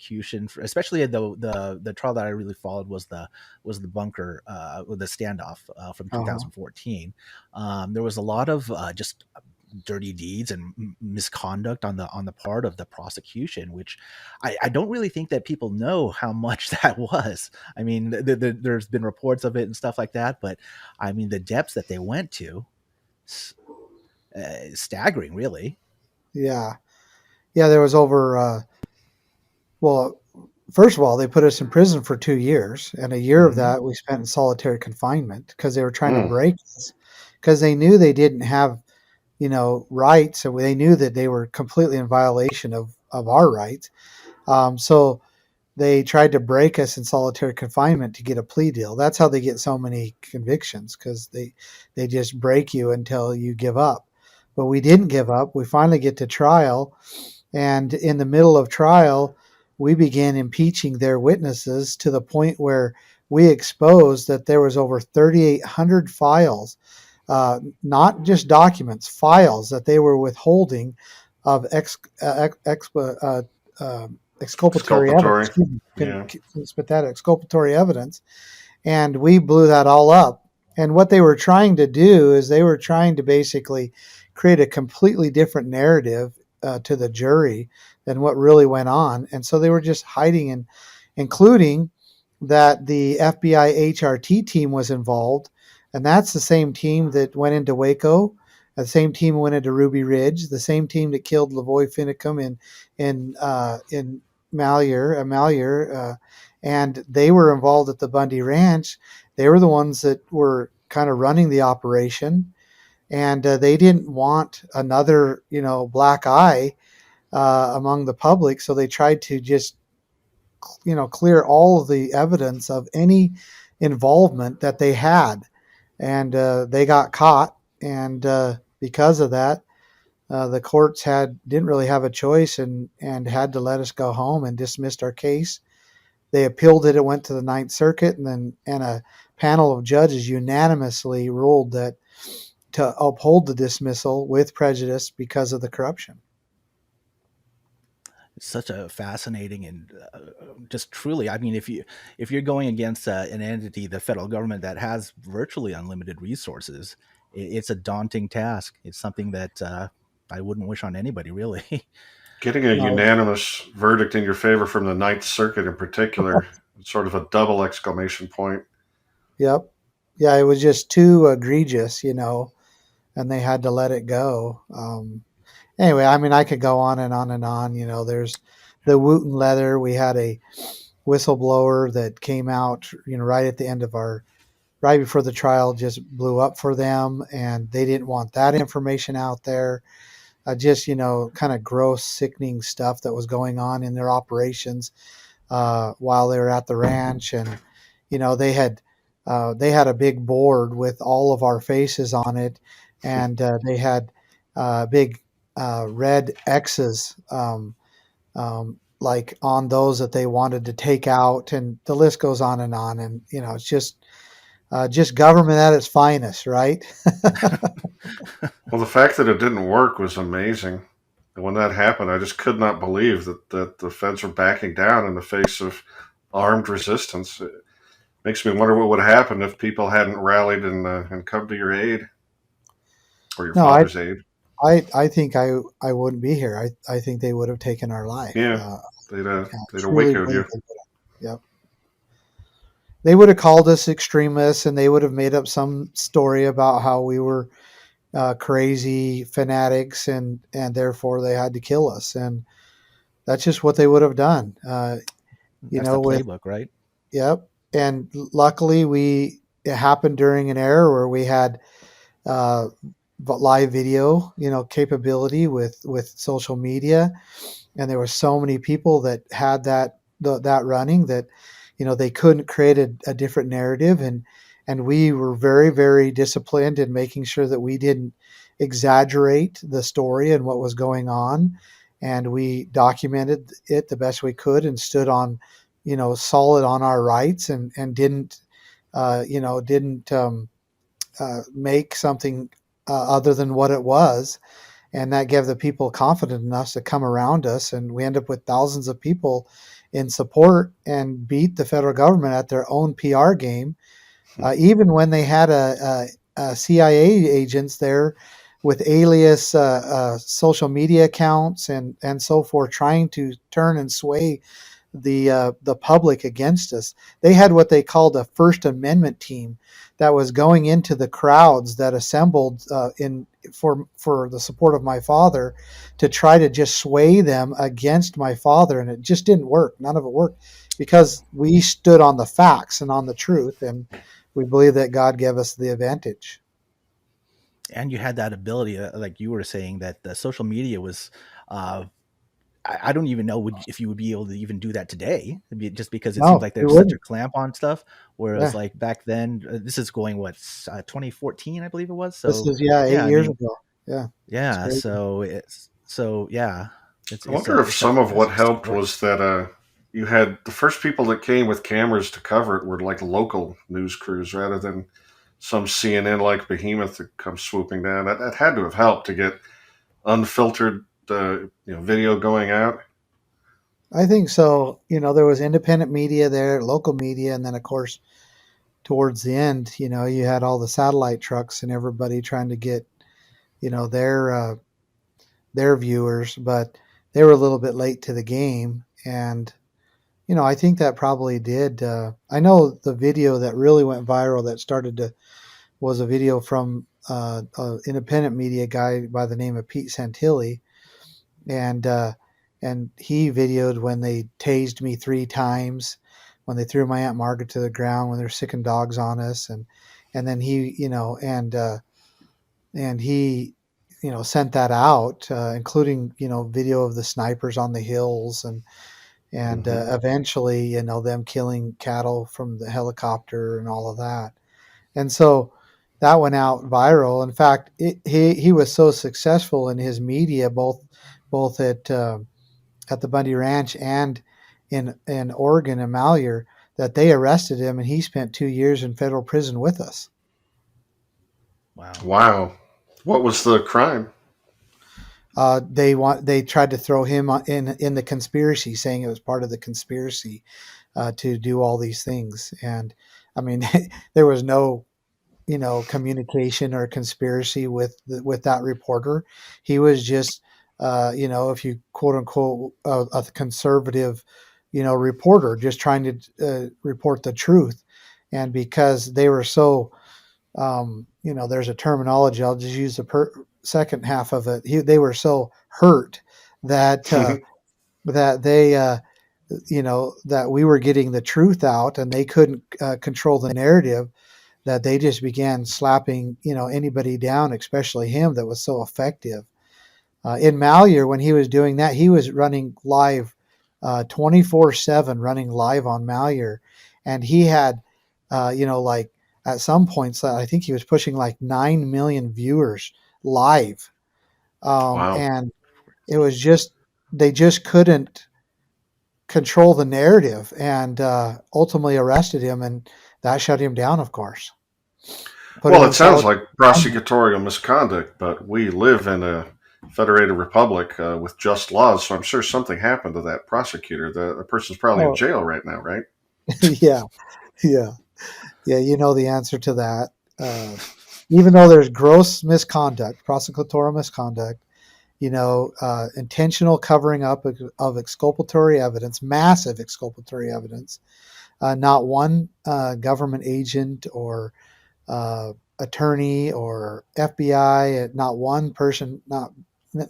prosecution, especially the trial that I really followed was the bunker with the standoff from Uh-huh. 2014. There was a lot of just dirty deeds and misconduct on the part of the prosecution, which I don't really think that people know how much that was. I mean, there's been reports of it and stuff like that, but I mean, the depths that they went to, staggering, really. Yeah. Yeah, there was over well, first of all, they put us in prison for 2 years, and a year of Hmm. that we spent in solitary confinement because they were trying to Mm. break us because they knew they didn't have, rights, and they knew that they were completely in violation of our rights. So they tried to break us in solitary confinement to get a plea deal. That's how they get so many convictions because they just break you until you give up. But we didn't give up. We finally get to trial, and in the middle of trial, we began impeaching their witnesses to the point where we exposed that there was over 3,800 files, not just documents, files that they were withholding of exculpatory evidence. Exculpatory. Excuse me, Yeah. spit that exculpatory evidence, and we blew that all up. And what they were trying to do is they were trying to basically create a completely different narrative to the jury than what really went on. And so they were just hiding, and including that the FBI HRT team was involved. And that's the same team that went into Waco, the same team went into Ruby Ridge, the same team that killed Lavoy Finicum in Malheur, and they were involved at the Bundy Ranch. They were the ones that were kind of running the operation, and they didn't want another, black eye among the public, so they tried to just, clear all of the evidence of any involvement that they had, and they got caught, and because of that, the courts didn't really have a choice and had to let us go home and dismissed our case. They appealed it. It went to the Ninth Circuit, and a panel of judges unanimously ruled that to uphold the dismissal with prejudice because of the corruption. It's such a fascinating and just truly, I mean, if you're going against an entity, the federal government, that has virtually unlimited resources, it's a daunting task. It's something that I wouldn't wish on anybody, really. Getting a No, unanimous verdict in your favor from the Ninth Circuit in particular, sort of a double exclamation point. yep, yeah, it was just too egregious, and they had to let it go. Anyway, I mean, I could go on and on and on. There's the Wooten Leather. We had a whistleblower that came out, right at the end of right before the trial, just blew up for them, and they didn't want that information out there. Just, kind of gross, sickening stuff that was going on in their operations while they were at the ranch. And, they had a big board with all of our faces on it, and they had big red X's, like on those that they wanted to take out, and the list goes on and on. And it's just government at its finest, right? Well, the fact that it didn't work was amazing. And when that happened, I just could not believe that the feds were backing down in the face of armed resistance. It makes me wonder what would have happened if people hadn't rallied and come to your aid or your No, I father's aid. I think I wouldn't be here. I think they would have taken our life. Yeah, they'd I they'd have truly Waco'd believe you. they would have. Yep. They would have called us extremists, and they would have made up some story about how we were crazy fanatics, and therefore they had to kill us. And that's just what they would have done. That's the With playbook, right? yep. And luckily, it happened during an era where we had uh, live video, capability with social media, and there were so many people that had that running that they couldn't create a different narrative, and we were very, very disciplined in making sure that we didn't exaggerate the story and what was going on, and we documented it the best we could and stood on solid on our rights, and didn't make something other than what it was. And that gave the people confidence enough to come around us. And we end up with thousands of people in support and beat the federal government at their own PR game. Even when they had a CIA agents there with alias social media accounts and so forth, trying to turn and sway the public against us. They had what they called a First Amendment team that was going into the crowds that assembled in for the support of my father to try to just sway them against my father, and it just didn't work. None of it worked because we stood on the facts and on the truth, and we believe that God gave us the advantage. And you had that ability, like you were saying, that the social media was. I don't even know if you would be able to even do that today, just because it seems No, like we there's such a wouldn't. clamp on stuff. Whereas Yeah, like back then, this is going 2014, I believe it was. this So is 8 yeah, I years mean, ago. Yeah, it's yeah. crazy. Yeah, I wonder if it's some such of what it's helped important. was that you had the first people that came with cameras to cover it were like local news crews rather than some CNN like behemoth that comes swooping down. That had to have helped to get unfiltered video going out. I think so. There was independent media there, local media, and then of course towards the end, you had all the satellite trucks and everybody trying to get, their viewers, but they were a little bit late to the game, and I think that probably did. I know the video that really went viral that started to was a video from an independent media guy by the name of Pete Santilli, and he videoed when they tased me 3 times, when they threw my Aunt Margaret to the ground, when they're sicking dogs on us, and then he, and he, sent that out, including video of the snipers on the hills, and Hmm. eventually them killing cattle from the helicopter and all of that, and so that went out viral. In fact, he was so successful in his media, both at the Bundy Ranch and in Oregon and Malheur, that they arrested him, and he spent 2 years in federal prison with us. Wow. Wow. What was the crime? They tried to throw him in the conspiracy, saying it was part of the conspiracy to do all these things. And I mean, there was no communication or conspiracy with that reporter. He was just if you quote unquote a conservative reporter just trying to report the truth. And because they were so there's a terminology, I'll just use the second half of it. They were so hurt that that they that we were getting the truth out, and they couldn't control the narrative, that they just began slapping anybody down, especially him that was so effective. In Malheur, when he was doing that, he was running live 24/7, running live on Malheur, and he had like at some points I think he was pushing like 9 million viewers live, Wow. and it was just they just couldn't control the narrative, and ultimately arrested him, and that shut him down, of course. Put him Well, in it sounds solitary like confinement. prosecutorial misconduct, but we live in a federated republic with just laws, so I'm sure something happened to that prosecutor. The person's probably in Oh, jail right now, right? yeah, yeah, yeah. You know the answer to that. Uh, Even though there's gross misconduct, prosecutorial misconduct, intentional covering up of exculpatory evidence, massive exculpatory evidence, not one government agent or attorney or FBI, not one person,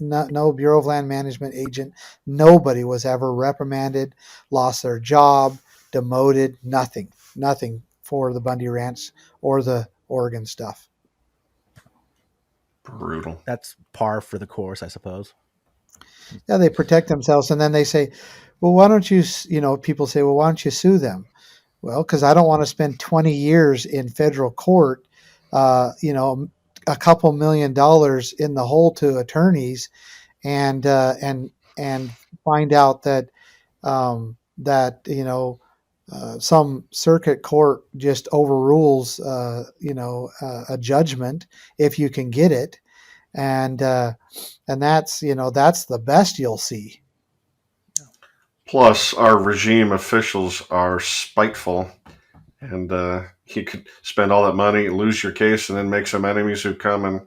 no Bureau of Land Management agent, nobody was ever reprimanded, lost their job, demoted, nothing for the Bundy Ranch or the Oregon stuff. Brutal. That's par for the course, I suppose. Yeah, they protect themselves, and then they say, well, why don't you, people say, well, why don't you sue them? Well, because I don't want to spend 20 years in federal court, a couple $1 million in the hole to attorneys, and find out that some circuit court just overrules a judgment if you can get it, and that's that's the best you'll see. Plus, our regime officials are spiteful, and you could spend all that money, lose your case, and then make some enemies who come and Yeah.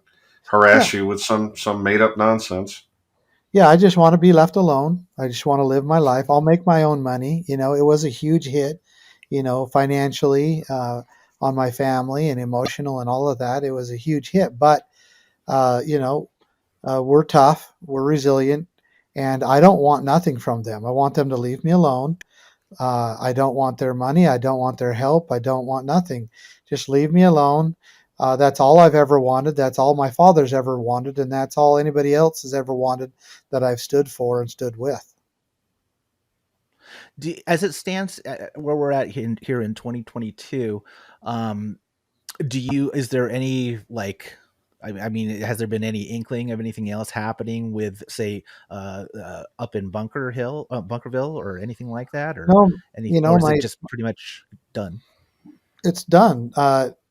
harass you with some made up nonsense. Yeah, I just want to be left alone. I just want to live my life. I'll make my own money. It was a huge hit, financially, on my family and emotional and all of that. It was a huge hit, but uh, you know, we're tough, we're resilient, and I don't want nothing from them. I want them to leave me alone. I don't want their money. I don't want their help. I don't want nothing. Just leave me alone. That's all I've ever wanted. That's all my father's ever wanted. And that's all anybody else has ever wanted that I've stood for and stood with. As it stands, where we're at here in 2022, um, is there any like, I mean, has there been any inkling of anything else happening with, say, up in Bunkerville, or anything like that, or No, or is it my just pretty much done? it's done.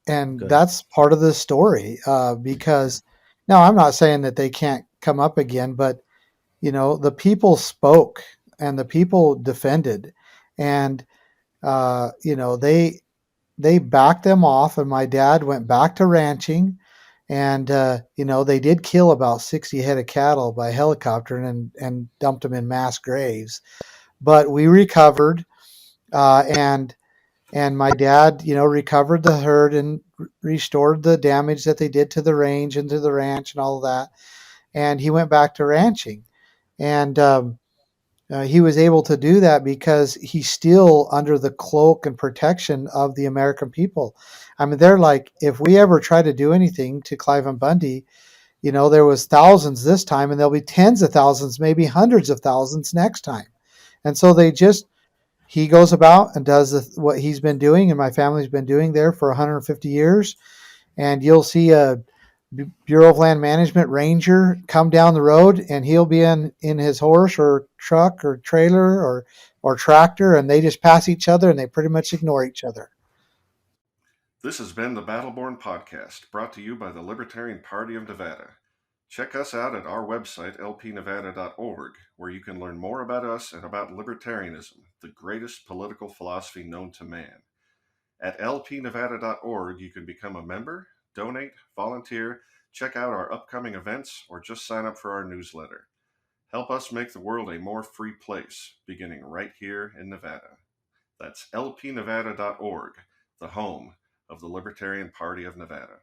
And Good. that's part of the story. Because now I'm not saying that they can't come up again, but the people spoke and the people defended, and they backed them off, and my dad went back to ranching. And they did kill about 60 head of cattle by helicopter and dumped them in mass graves, but we recovered. And my dad recovered the herd and restored the damage that they did to the range and to the ranch and all of that, and he went back to ranching. And he was able to do that because he's still under the cloak and protection of the American people. I mean, they're like, if we ever try to do anything to Clive and Bundy, there was thousands this time, and there'll be tens of thousands, maybe hundreds of thousands next time. And so he goes about and does what he's been doing, and my family's been doing there for 150 years. And you'll see a Bureau of Land Management ranger come down the road, and he'll be in his horse or truck or trailer or tractor, and they just pass each other and they pretty much ignore each other. This has been the Battleborn Podcast, brought to you by the Libertarian Party of Nevada. Check us out at our website, lpnevada.org, where you can learn more about us and about libertarianism, the greatest political philosophy known to man. At lpnevada.org, you can become a member, donate, volunteer, check out our upcoming events, or just sign up for our newsletter. Help us make the world a more free place, beginning right here in Nevada. That's lpnevada.org, the home of the Libertarian Party of Nevada.